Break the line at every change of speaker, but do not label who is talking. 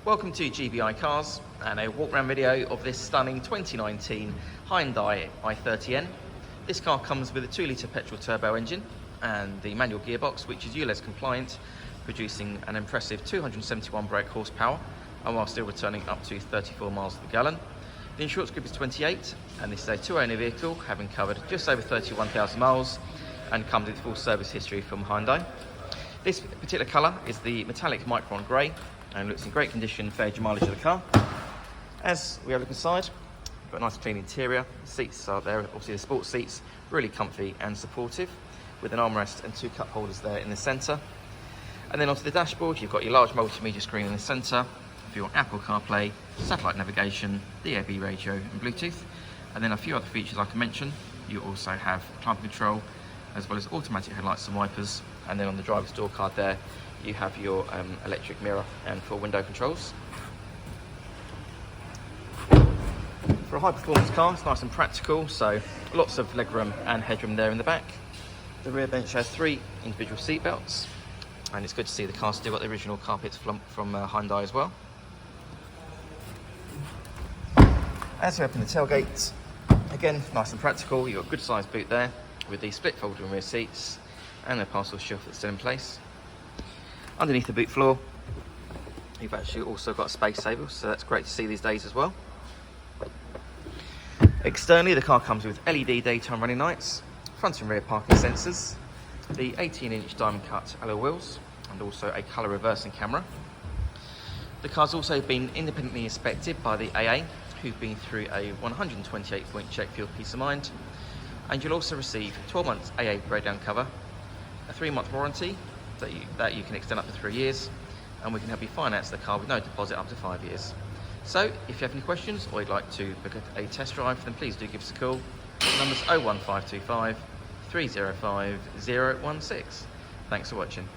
Welcome to GBI Cars and a walk around video of this stunning 2019 Hyundai i30N. This car comes with a 2-litre petrol turbo engine and the manual gearbox, which is ULEZ compliant, producing an impressive 271 brake horsepower and while still returning up to 34 miles per gallon. The insurance group is 28 and this is a 2-owner vehicle, having covered just over 31,000 miles and comes with full service history from Hyundai. This particular colour is the metallic Micron Grey and looks in great condition, fair mileage of the car. As we have a look inside, we've got a nice clean interior. The seats are there, obviously the sports seats, really comfy and supportive, with an armrest and 2 cup holders there in the centre. And then onto the dashboard, you've got your large multimedia screen in the centre for your Apple Carplay, satellite navigation, the DAB radio and Bluetooth. And then a few other features I can mention. You also have climate control, as well as automatic headlights and wipers. And then on the driver's door card there, you have your electric mirror and 4 window controls. For a high performance car, it's nice and practical, so lots of legroom and headroom there in the back. The rear bench has 3 individual seat belts, and it's good to see the car's still got the original carpets from Hyundai as well. As we open the tailgate, again, nice and practical. You've got a good sized boot there with the split folding rear seats and the parcel shelf that's still in place. Underneath the boot floor, you've actually also got a space saver, so that's great to see these days as well. Externally, the car comes with LED daytime running lights, front and rear parking sensors, the 18-inch diamond cut alloy wheels, and also a colour reversing camera. The car's also been independently inspected by the AA, who've been through a 128-point check for your peace of mind. And you'll also receive 12 months AA breakdown cover, a 3-month warranty that you can extend up to 3 years, and we can help you finance the car with no deposit up to 5 years. So if you have any questions or you'd like to book a test drive, then please do give us a call. The number's 01525 305 016. Thanks for watching.